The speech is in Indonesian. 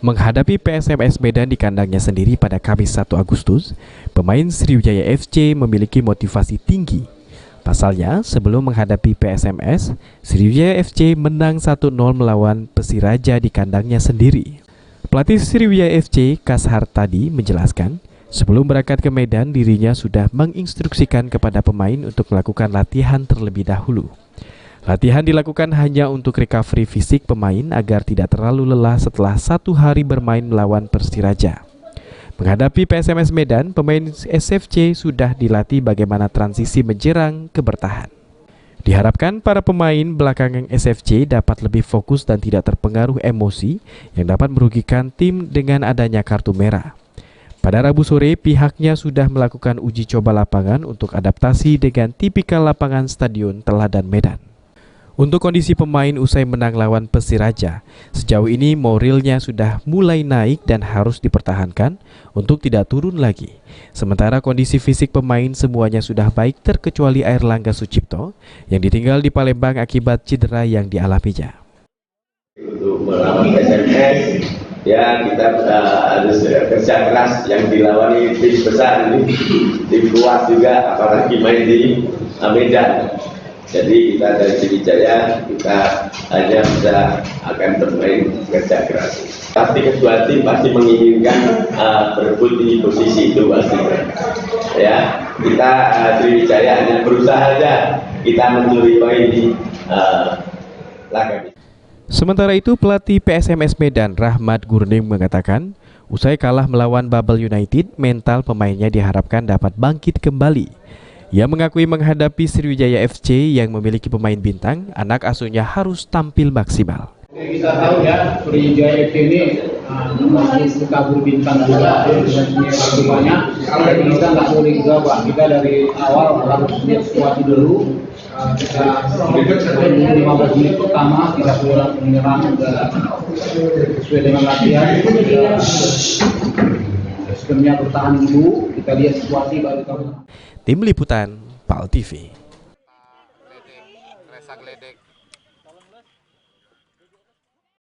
Menghadapi PSMS Medan di kandangnya sendiri pada Kamis 1 Agustus, pemain Sriwijaya FC memiliki motivasi tinggi. Pasalnya, sebelum menghadapi PSMS, Sriwijaya FC menang 1-0 melawan Persiraja di kandangnya sendiri. Pelatih Sriwijaya FC, Kashar tadi menjelaskan, sebelum berangkat ke Medan, dirinya sudah menginstruksikan kepada pemain untuk melakukan latihan terlebih dahulu. Latihan dilakukan hanya untuk recovery fisik pemain agar tidak terlalu lelah setelah 1 hari bermain melawan Persiraja. Menghadapi PSMS Medan, pemain SFC sudah dilatih bagaimana transisi menyerang ke bertahan. Diharapkan para pemain belakangan SFC dapat lebih fokus dan tidak terpengaruh emosi yang dapat merugikan tim dengan adanya kartu merah. Pada Rabu sore, pihaknya sudah melakukan uji coba lapangan untuk adaptasi dengan tipikal lapangan Stadion Teladan Medan. Untuk kondisi pemain usai menang lawan Persiraja, sejauh ini moralnya sudah mulai naik dan harus dipertahankan untuk tidak turun lagi. Sementara kondisi fisik pemain semuanya sudah baik terkecuali Airlangga Sucipto yang ditinggal di Palembang akibat cedera yang dialaminya. Untuk melawan PSMS, ya kita harus kerja keras yang dilawan tim besar ini, tim kuat juga, apalagi main di Medan. Jadi kita dari Sriwijaya kita hanya bisa akan bermain kerja keras. Pasti kedua tim pasti menginginkan berebut di posisi itu pasti. Ya, kita Sriwijaya hanya berusaha saja kita mencuri poin di laga. Sementara itu pelatih PSMS Medan Rahmat Gurning mengatakan, usai kalah melawan Babel United, mental pemainnya diharapkan dapat bangkit kembali. Ia mengakui menghadapi Sriwijaya FC yang memiliki pemain bintang, anak asuhnya harus tampil maksimal. Kita tahu ya, Sriwijaya FC ini masih kabur bintang juga, rupanya. Jadi kita nggak boleh gegabah. Kita dari awal harus lihat situasi dulu. Kita 15 menit pertama kita pulang menyerang sesuai dengan latihan. Sistemnya bertahan dulu, kita lihat situasi baru kita. Tim Liputan, PAL TV.